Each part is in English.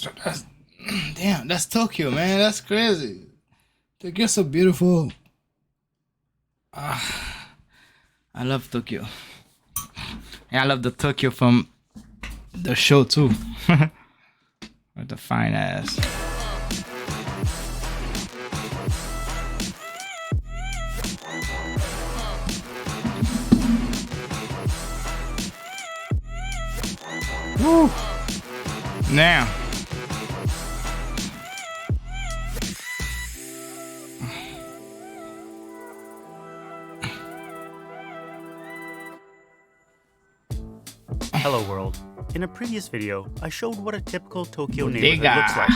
So that's damn. That's Tokyo, man. That's crazy. Tokyo's so beautiful. Ah, I love Tokyo. And I love the Tokyo from the show too. With the fine ass. Woo. Now. Hello world. In a previous video, I showed what a typical Tokyo neighborhood looks like.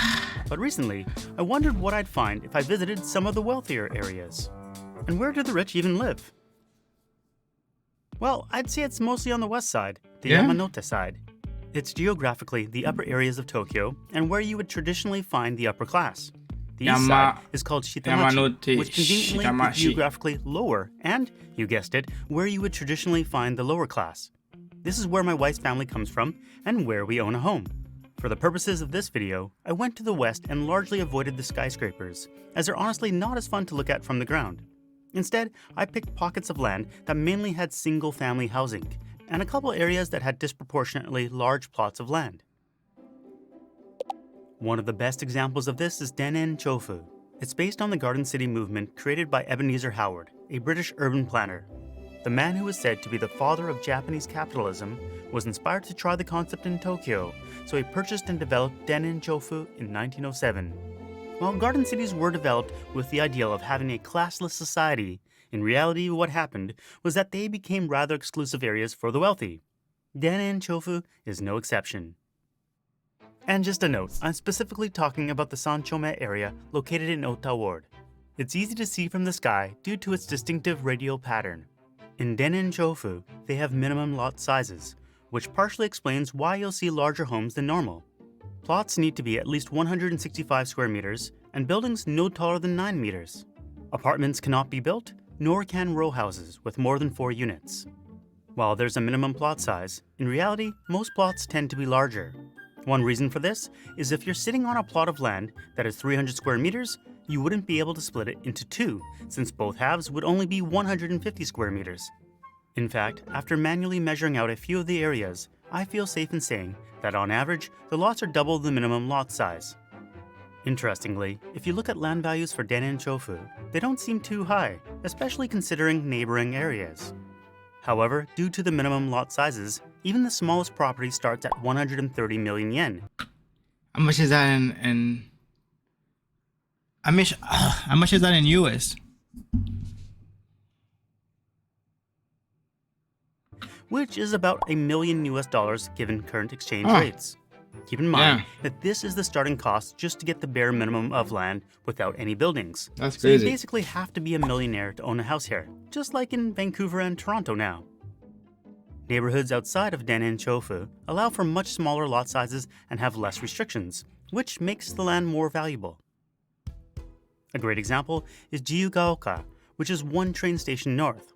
But recently, I wondered what I'd find if I visited some of the wealthier areas. And where do the rich even live? Well, I'd say it's mostly on the west side, the Yamanote side. It's geographically the upper areas of Tokyo and where you would traditionally find the upper class. The east side is called Shitamachi, which conveniently is geographically lower and, you guessed it, where you would traditionally find the lower class. This is where my wife's family comes from and where we own a home. For the purposes of this video, I went to the west and largely avoided the skyscrapers, as they're honestly not as fun to look at from the ground. Instead, I picked pockets of land that mainly had single-family housing, and a couple areas that had disproportionately large plots of land. One of the best examples of this is Dennen Chofu. It's based on the Garden City movement created by Ebenezer Howard, a British urban planner. The man who is said to be the father of Japanese capitalism was inspired to try the concept in Tokyo, so he purchased and developed Dennen Chofu in 1907. While garden cities were developed with the ideal of having a classless society, in reality what happened was that they became rather exclusive areas for the wealthy. Dennen Chofu is no exception. And just a note, I'm specifically talking about the Sanchome area located in Ota Ward. It's easy to see from the sky due to its distinctive radial pattern. In Dennen Chofu, they have minimum lot sizes, which partially explains why you'll see larger homes than normal. Plots need to be at least 165 square meters, and buildings no taller than 9 meters. Apartments cannot be built, nor can row houses with more than 4 units. While there's a minimum plot size, in reality, most plots tend to be larger. One reason for this is if you're sitting on a plot of land that is 300 square meters, you wouldn't be able to split it into 2, since both halves would only be 150 square meters. In fact, after manually measuring out a few of the areas, I feel safe in saying that on average, the lots are double the minimum lot size. Interestingly, if you look at land values for Dennen Chofu, they don't seem too high, especially considering neighboring areas. However, due to the minimum lot sizes, even the smallest property starts at 130 million yen. How much is that in how much is that in US? Which is about $1 million US given current exchange rates. Keep in mind that this is the starting cost just to get the bare minimum of land without any buildings. That's crazy. So you crazy. basically have to be a millionaire to own a house here, just like in Vancouver and Toronto now. Neighborhoods outside of Dennen Chofu allow for much smaller lot sizes and have less restrictions, which makes the land more valuable. A great example is Jiyugaoka, which is one train station north.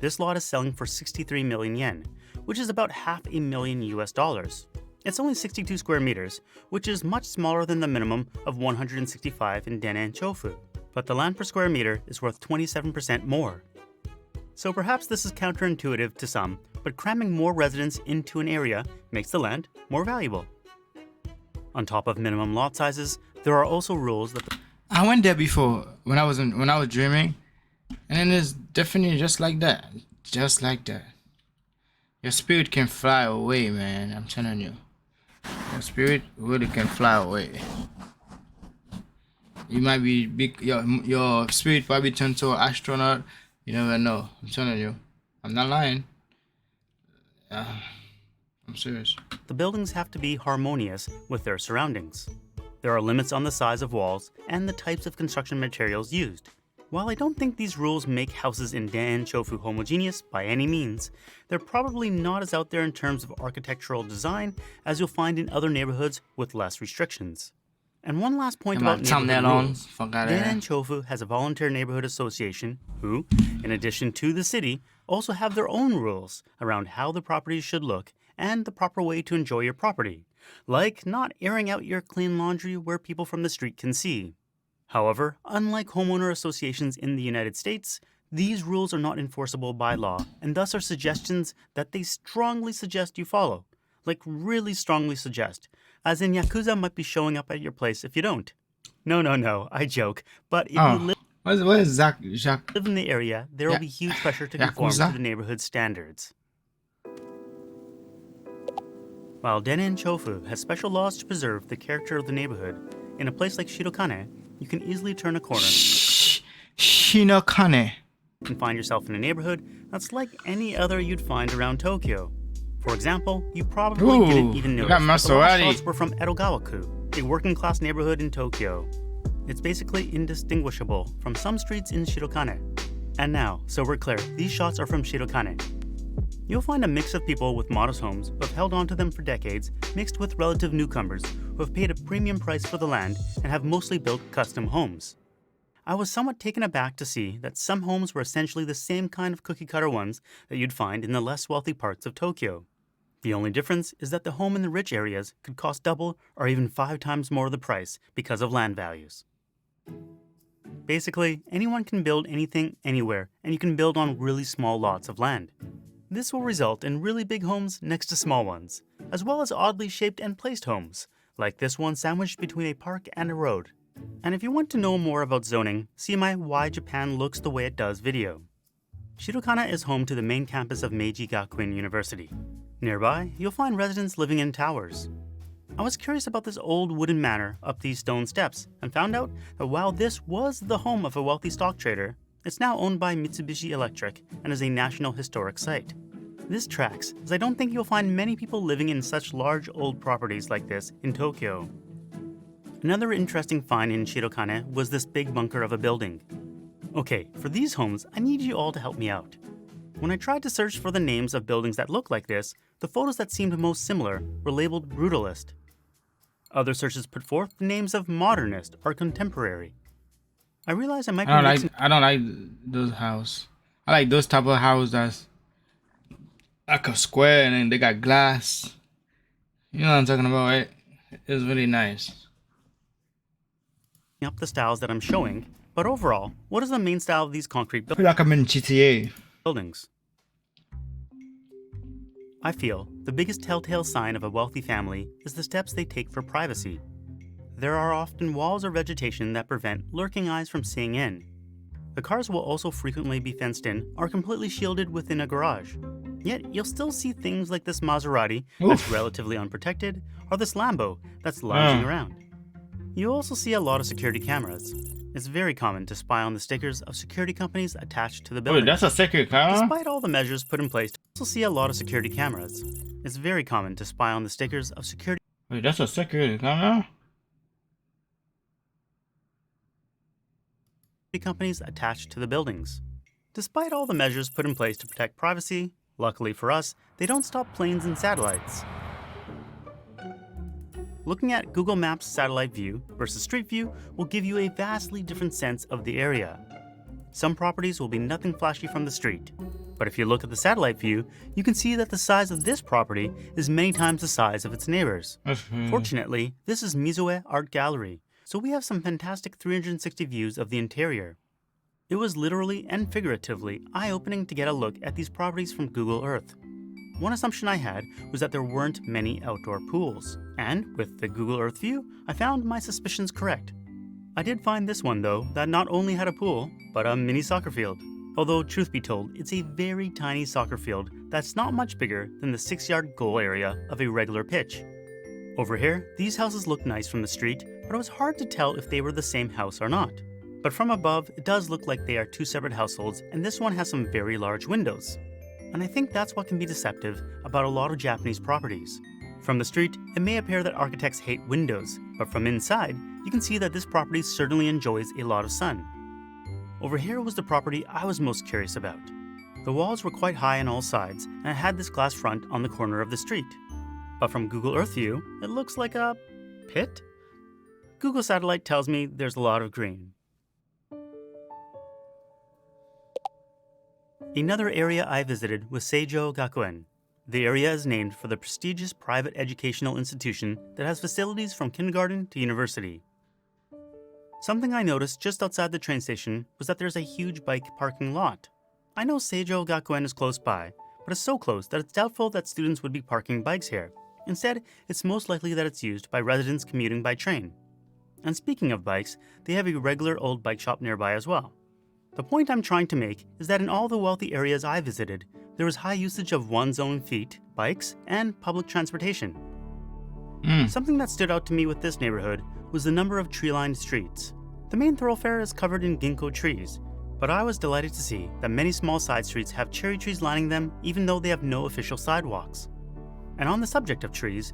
This lot is selling for 63 million yen, which is about $500,000 US. It's only 62 square meters, which is much smaller than the minimum of 165 in Dennen Chofu, but the land per square meter is worth 27% more. So perhaps this is counterintuitive to some, but cramming more residents into an area makes the land more valuable. On top of minimum lot sizes, there are also rules that I went there before when I was dreaming, and then it's definitely just like that. Your spirit can fly away, man. I'm telling you, your spirit really can fly away. You might be big. Your spirit probably turn to an astronaut. You never know. I'm telling you. I'm not lying. I'm serious. The buildings have to be harmonious with their surroundings. There are limits on the size of walls and the types of construction materials used. While I don't think these rules make houses in Dennen Chofu homogeneous by any means, they're probably not as out there in terms of architectural design as you'll find in other neighborhoods with less restrictions. And one last point about neighborhood rules. Dennen Chofu has a volunteer neighborhood association who, in addition to the city, also have their own rules around how the properties should look and the proper way to enjoy your property, like not airing out your clean laundry where people from the street can see. However, unlike homeowner associations in the United States, these rules are not enforceable by law, and thus are suggestions that they strongly suggest you follow. Like really strongly suggest, as in Yakuza might be showing up at your place if you don't. No, I joke, but if you live What is Jacques? in the area, there will be huge pressure to conform Yakuza? to the neighborhood's standards. While Denin Chofu has special laws to preserve the character of the neighborhood, in a place like Shirokane, you can easily turn a corner Shinokane. and find yourself in a neighborhood that's like any other you'd find around Tokyo. For example, you probably didn't even you got notice that the last Maserati. shots were from Edogawaku, a working-class neighborhood in Tokyo. It's basically indistinguishable from some streets in Shirokane. And now, so we're clear, these shots are from Shirokane. You'll find a mix of people with modest homes who have held on to them for decades, mixed with relative newcomers who have paid a premium price for the land and have mostly built custom homes. I was somewhat taken aback to see that some homes were essentially the same kind of cookie-cutter ones that you'd find in the less wealthy parts of Tokyo. The only difference is that the home in the rich areas could cost double or even 5 times more of the price because of land values. Basically, anyone can build anything anywhere, and you can build on really small lots of land. This will result in really big homes next to small ones, as well as oddly shaped and placed homes, like this one sandwiched between a park and a road. And if you want to know more about zoning, see my Why Japan Looks the Way It Does video. Shirokane is home to the main campus of Meiji Gakuin University. Nearby, you'll find residents living in towers. I was curious about this old wooden manor up these stone steps and found out that while this was the home of a wealthy stock trader, it's now owned by Mitsubishi Electric and is a National Historic Site. This tracks, as I don't think you'll find many people living in such large old properties like this in Tokyo. Another interesting find in Shirokane was this big bunker of a building. Okay, for these homes, I need you all to help me out. When I tried to search for the names of buildings that look like this, the photos that seemed most similar were labeled brutalist. Other searches put forth the names of modernist or contemporary. I realize I might be I don't like those houses. I like those type of houses that's like a square and then they got glass. You know what I'm talking about, right? It's really nice. up the styles that I'm showing, but overall, what is the main style of these concrete I feel like I'm in GTA. buildings? I feel the biggest telltale sign of a wealthy family is the steps they take for privacy. There are often walls or vegetation that prevent lurking eyes from seeing in. The cars will also frequently be fenced in or completely shielded within a garage. Yet you'll still see things like this Maserati that's relatively unprotected, or this Lambo that's lounging around. You also see a lot of security cameras. It's very common to spy on the stickers of security companies attached to the building. Wait, that's a secret camera? Despite all the measures put in place, you also see a lot of security cameras. It's very common to spy on the stickers of security Wait, that's a secret camera? companies attached to the buildings. Despite all the measures put in place to protect privacy, luckily for us, they don't stop planes and satellites. Looking at Google Maps satellite view versus street view will give you a vastly different sense of the area. Some properties will be nothing flashy from the street, but if you look at the satellite view, you can see that the size of this property is many times the size of its neighbors. Fortunately, this is Mizoe Art Gallery, so we have some fantastic 360 views of the interior. It was literally and figuratively eye-opening to get a look at these properties from Google Earth. One assumption I had was that there weren't many outdoor pools, and with the Google Earth view, I found my suspicions correct. I did find this one though that not only had a pool, but a mini soccer field. Although truth be told, it's a very tiny soccer field that's not much bigger than the 6-yard goal area of a regular pitch. Over here, these houses look nice from the street, but it was hard to tell if they were the same house or not. But from above, it does look like they are 2 separate households, and this one has some very large windows. And I think that's what can be deceptive about a lot of Japanese properties. From the street, it may appear that architects hate windows, but from inside, you can see that this property certainly enjoys a lot of sun. Over here was the property I was most curious about. The walls were quite high on all sides, and it had this glass front on the corner of the street. But from Google Earth view, it looks like a pit? Google Satellite tells me there's a lot of green. Another area I visited was Seijo Gakuen. The area is named for the prestigious private educational institution that has facilities from kindergarten to university. Something I noticed just outside the train station was that there's a huge bike parking lot. I know Seijo Gakuen is close by, but it's so close that it's doubtful that students would be parking bikes here. Instead, it's most likely that it's used by residents commuting by train. And speaking of bikes, they have a regular old bike shop nearby as well. The point I'm trying to make is that in all the wealthy areas I visited, there was high usage of one's own feet, bikes, and public transportation. Something that stood out to me with this neighborhood was the number of tree-lined streets. The main thoroughfare is covered in ginkgo trees, but I was delighted to see that many small side streets have cherry trees lining them even though they have no official sidewalks. And on the subject of trees,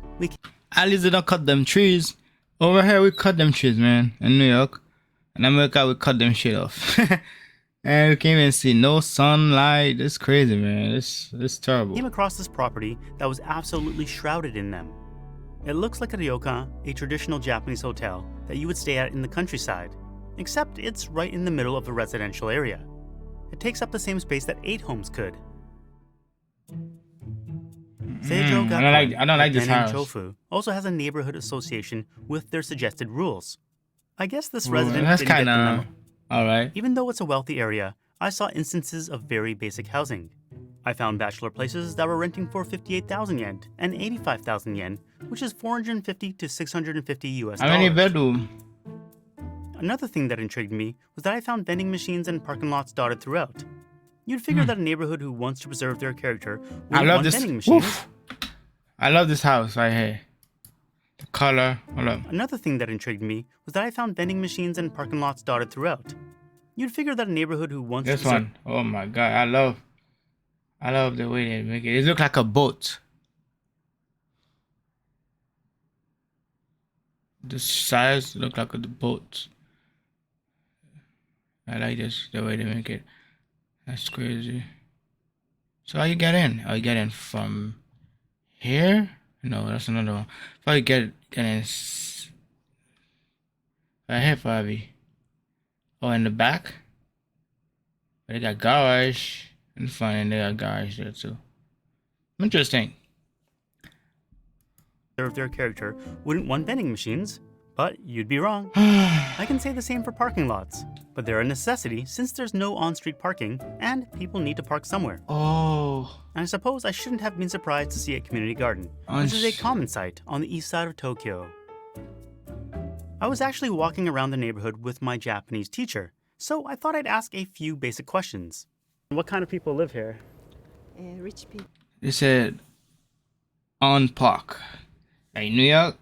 At least they don't cut them trees. Over here we cut them trees, man. In New York. In America we cut them shit off. And we can't even see no sunlight. It's crazy, man. It's terrible. came across this property that was absolutely shrouded in them. It looks like a ryokan, a traditional Japanese hotel that you would stay at in the countryside, except it's right in the middle of a residential area. It takes up the same space that 8 homes could. Seijo Gakuen, I don't like this Tennen house. Chofu also has a neighborhood association with their suggested rules. I guess this resident That's didn't get the kind memo. of alright. Even though it's a wealthy area, I saw instances of very basic housing. I found bachelor places that were renting for 58,000 yen and 85,000 yen, which is 450 to 650 US How dollars. many bedroom? Another thing that intrigued me was that I found vending machines and parking lots dotted throughout. You'd figure that a neighborhood who wants to preserve their character I would love want this. vending machines. Oof. I love this house right here. The color. Hold up. Another thing that intrigued me was that I found vending machines and parking lots dotted throughout. You'd figure that a neighborhood who wants This to preserve one. Oh my god. I love the way they make it. It looks like a boat. The size look like a boat. I like this, the way they make it. That's crazy. So how you get in? Oh, you get in from here? No, that's another one. How you get in right here, probably. Oh, in the back? They got garage in front, and they got garage there too. Interesting. their character wouldn't want vending machines, but you'd be wrong. I can say the same for parking lots, but they're a necessity since there's no on-street parking and people need to park somewhere. Oh. And I suppose I shouldn't have been surprised to see a community garden, which is a common sight on the east side of Tokyo. I was actually walking around the neighborhood with my Japanese teacher, so I thought I'd ask a few basic questions. What kind of people live here? Rich people. They said on park. In New York,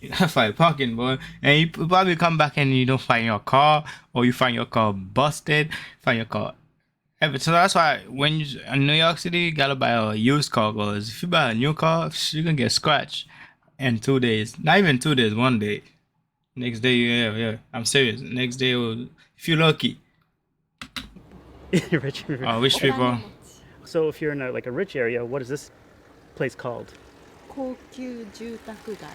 you gotta find parking, boy. And you probably come back and you don't find your car, or you find your car busted, find your car. So that's why when you in New York City, you gotta buy a used car, because if you buy a new car, you're gonna get scratched in 2 days. Not even 2 days, 1 day. Next day, yeah. I'm serious. Next day, if you're lucky. Rich people. Oh, rich people. So if you're in a rich area, what is this place called? 高級住宅街。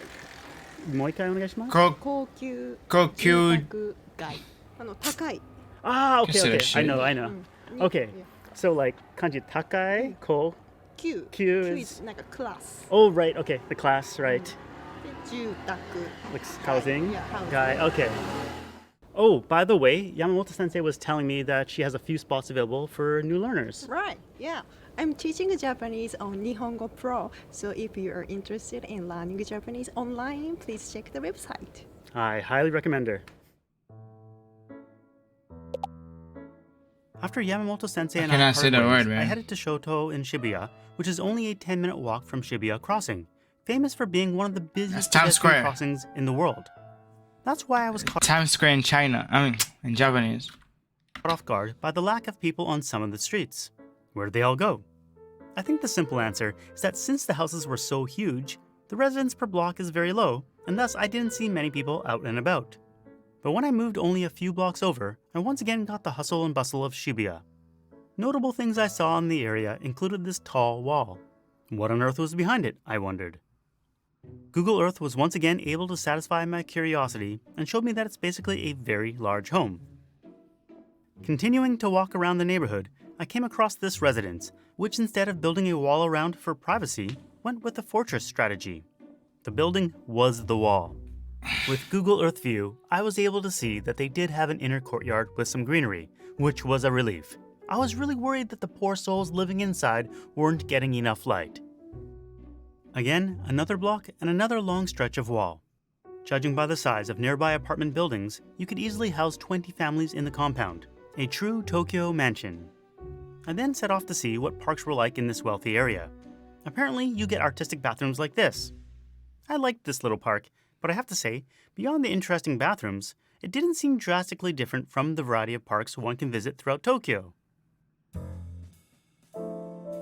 もう一回お願いします。高級高級住宅街。高い。 Ah, okay, Consider okay. shit. I know. Okay. Yeah. So like kanji takai, ko. 級 Q is is- なんかクラス。 Oh, right. Okay, the class, right? で住宅。 Like housing Yeah, housing. guy. Okay. Oh, by the way, Yamamoto Sensei was telling me that she has a few spots available for new learners. Right. Yeah. I'm teaching Japanese on Nihongo Pro. So if you are interested in learning Japanese online, please check the website. I highly recommend her. After Yamamoto Sensei and I cannot say parted that ways, word, I man. headed to Shoto in Shibuya, which is only a 10-minute walk from Shibuya Crossing, famous for being one of the busiest Times pedestrian Square. crossings in the world. That's why I was caught Times Square in China. In Japanese. off guard by the lack of people on some of the streets. Where did they all go? I think the simple answer is that since the houses were so huge, the residence per block is very low, and thus I didn't see many people out and about. But when I moved only a few blocks over, I once again got the hustle and bustle of Shibuya. Notable things I saw in the area included this tall wall. What on earth was behind it, I wondered. Google Earth was once again able to satisfy my curiosity and showed me that it's basically a very large home. Continuing to walk around the neighborhood, I came across this residence, which instead of building a wall around for privacy, went with the fortress strategy. The building was the wall. With Google Earth View, I was able to see that they did have an inner courtyard with some greenery, which was a relief. I was really worried that the poor souls living inside weren't getting enough light. Again, another block and another long stretch of wall. Judging by the size of nearby apartment buildings, you could easily house 20 families in the compound. A true Tokyo mansion. I then set off to see what parks were like in this wealthy area. Apparently, you get artistic bathrooms like this. I liked this little park, but I have to say, beyond the interesting bathrooms, it didn't seem drastically different from the variety of parks one can visit throughout Tokyo.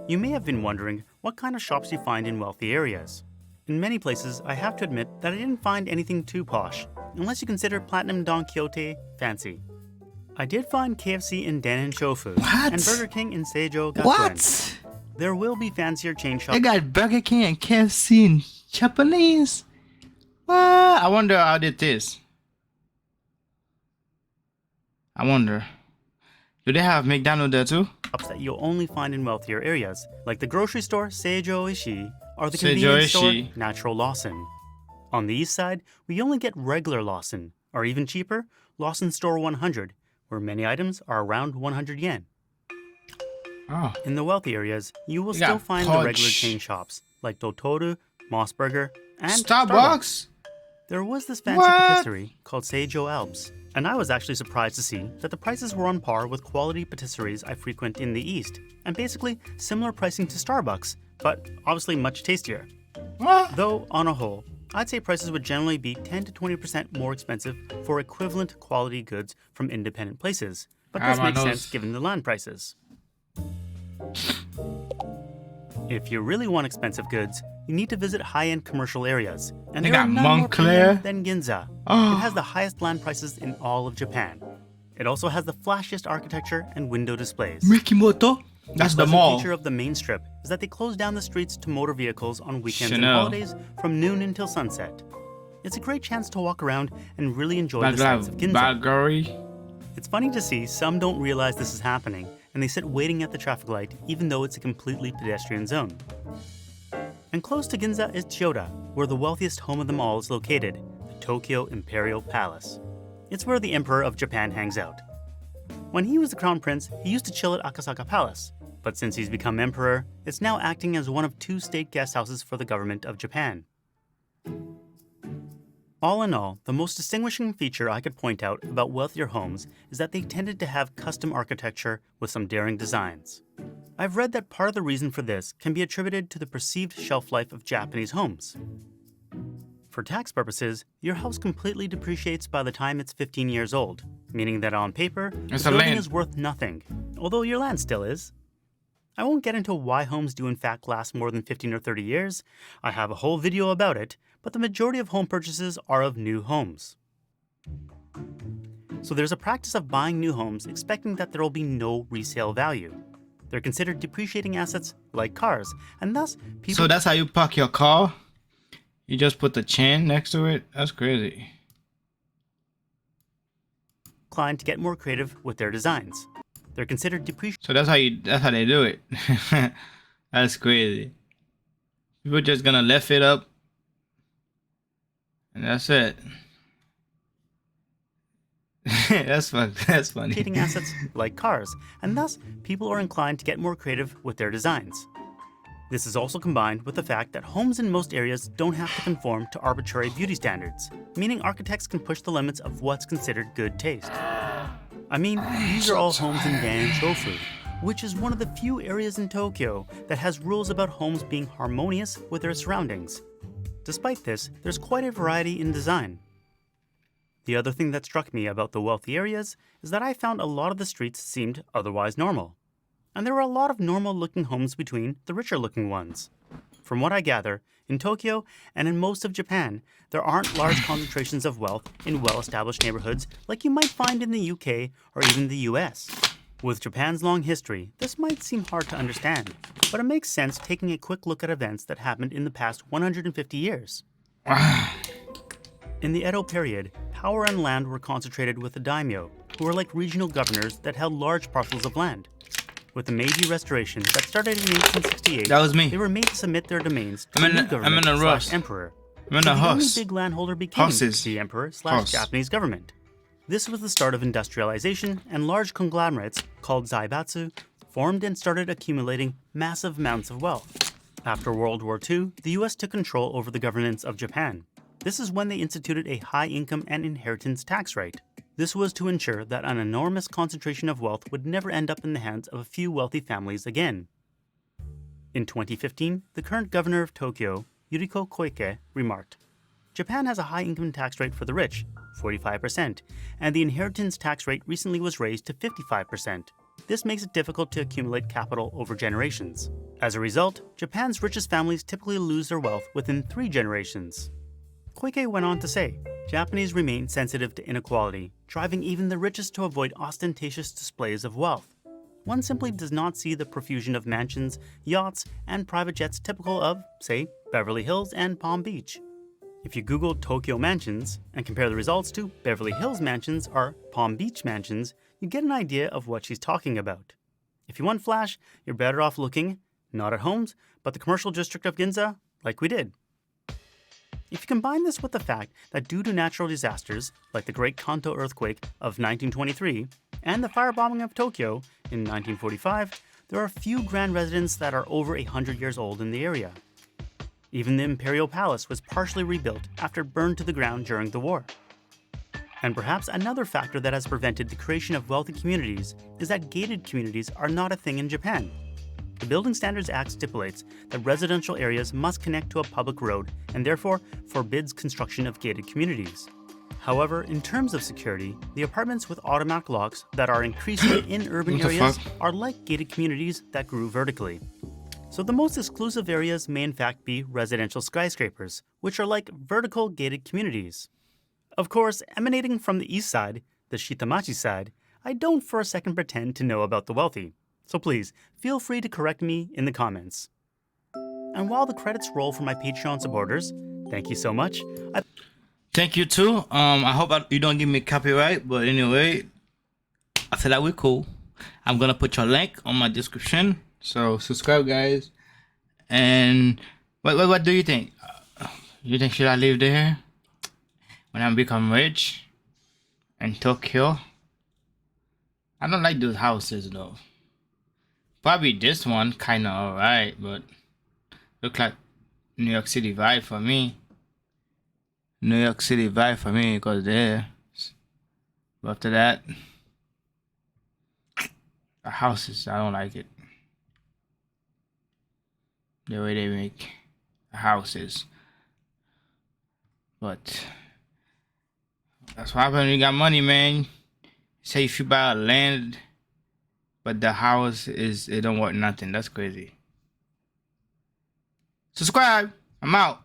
You may have been wondering what kind of shops you find in wealthy areas. In many places, I have to admit that I didn't find anything too posh, unless you consider Platinum Don Quixote fancy. I did find KFC in Dannen Shofu and Burger King in Seijo Gakuen. What? There will be fancier chain shops. They got Burger King and KFC in Japanese. What? I wonder how they taste. I wonder. Do they have McDonald's there too? Shops that you'll only find in wealthier areas, like the grocery store Seijo Ishii or the Seijo convenience store Ishii. Natural Lawson. On the east side, we only get regular Lawson, or even cheaper, Lawson Store 100, where many items are around 100 yen. Oh. In the wealthy areas, you will You still got find the Punch. regular chain shops, like Dotoru, Mossburger, and Starbucks? There was this fancy What? patisserie called Seijo Alps, and I was actually surprised to see that the prices were on par with quality patisseries I frequent in the East, and basically similar pricing to Starbucks, but obviously much tastier. What? Though, on a whole, I'd say prices would generally be 10 to 20% more expensive for equivalent quality goods from independent places, but this my makes nose. sense given the land prices. If you really want expensive goods, you need to visit high-end commercial areas, and They there are got none more Montclair. premium than Ginza. Oh. It has the highest land prices in all of Japan. It also has the flashiest architecture and window displays. Mikimoto? That's the pleasant mall. feature of the main strip is that they close down the streets to motor vehicles on weekends and Chanel. holidays from noon until sunset. It's a great chance to walk around and really enjoy the sights of Ginza. Bulgari. It's funny to see some don't realize this is happening, and they sit waiting at the traffic light even though it's a completely pedestrian zone. And close to Ginza is Chiyoda, where the wealthiest home of them all is located, the Tokyo Imperial Palace. It's where the Emperor of Japan hangs out. When he was the crown prince, he used to chill at Akasaka Palace, but since he's become emperor, it's now acting as one of 2 state guest houses for the government of Japan. All in all, the most distinguishing feature I could point out about wealthier homes is that they tended to have custom architecture with some daring designs. I've read that part of the reason for this can be attributed to the perceived shelf life of Japanese homes. For tax purposes, your house completely depreciates by the time it's 15 years old, meaning that on paper, It's the a building land. is worth nothing, although your land still is. I won't get into why homes do in fact last more than 15 or 30 years. I have a whole video about it, but the majority of home purchases are of new homes. So there's a practice of buying new homes expecting that there will be no resale value. They're considered depreciating assets like cars, and thus people So that's how you park your car? You just put the chain next to it? That's crazy. inclined to get more creative with their designs. They're considered depreciating. So that's how they do it. That's crazy. People just gonna lift it up and that's it. That's funny. That's funny. Depreciating assets like cars, and thus people are inclined to get more creative with their designs. This is also combined with the fact that homes in most areas don't have to conform to arbitrary beauty standards, meaning architects can push the limits of what's considered good taste. I mean, these are all homes in Dannen Shofu, which is one of the few areas in Tokyo that has rules about homes being harmonious with their surroundings. Despite this, there's quite a variety in design. The other thing that struck me about the wealthy areas is that I found a lot of the streets seemed otherwise normal. And there were a lot of normal-looking homes between the richer-looking ones. From what I gather, in Tokyo and in most of Japan, there aren't large concentrations of wealth in well-established neighborhoods like you might find in the UK or even the US. With Japan's long history, this might seem hard to understand, but it makes sense taking a quick look at events that happened in the past 150 years. In the Edo period, power and land were concentrated with the daimyo, who were like regional governors that held large parcels of land. With the Meiji Restoration that started in 1868, That was me. they were made to submit their domains to I'm the in new a- government I'm in a rush. / emperor. I'm in So a the only horse. big landholder became Horses. the emperor / Horse. Japanese government. This was the start of industrialization, and large conglomerates, called zaibatsu, formed and started accumulating massive amounts of wealth. After World War II, the US took control over the governance of Japan. This is when they instituted a high income and inheritance tax rate. This was to ensure that an enormous concentration of wealth would never end up in the hands of a few wealthy families again. In 2015, the current governor of Tokyo, Yuriko Koike, remarked, "Japan has a high income tax rate for the rich, 45%, and the inheritance tax rate recently was raised to 55%. This makes it difficult to accumulate capital over generations. As a result, Japan's richest families typically lose their wealth within 3 generations." Koike went on to say, Japanese remain sensitive to inequality, driving even the richest to avoid ostentatious displays of wealth. One simply does not see the profusion of mansions, yachts, and private jets typical of, say, Beverly Hills and Palm Beach. If you Google Tokyo mansions and compare the results to Beverly Hills mansions or Palm Beach mansions, you get an idea of what she's talking about. If you want flash, you're better off looking, not at homes, but the commercial district of Ginza, like we did. If you combine this with the fact that due to natural disasters, like the Great Kanto earthquake of 1923 and the firebombing of Tokyo in 1945, there are few grand residences that are over 100 years old in the area. Even the Imperial Palace was partially rebuilt after it burned to the ground during the war. And perhaps another factor that has prevented the creation of wealthy communities is that gated communities are not a thing in Japan. The Building Standards Act stipulates that residential areas must connect to a public road and therefore forbids construction of gated communities. However, in terms of security, the apartments with automatic locks that are increasingly in urban What the areas fuck? are like gated communities that grew vertically. So the most exclusive areas may in fact be residential skyscrapers, which are like vertical gated communities. Of course, emanating from the east side, the Shitamachi side, I don't for a second pretend to know about the wealthy. So please, feel free to correct me in the comments. And while the credits roll for my Patreon supporters, thank you so much. Thank you too. I hope you don't give me copyright, but anyway, I feel like we're cool. I'm gonna put your link on my description, so subscribe, guys. And what do you think? You think should I live there when I become rich in Tokyo? I don't like those houses though. Probably this one kinda alright, but look like New York City vibe for me. New York City vibe for me because there. But after that, the houses, I don't like it. The way they make houses. But that's what happens when you got money, man. Say if you buy a land, but the house it don't worth nothing. That's crazy. Subscribe. I'm out.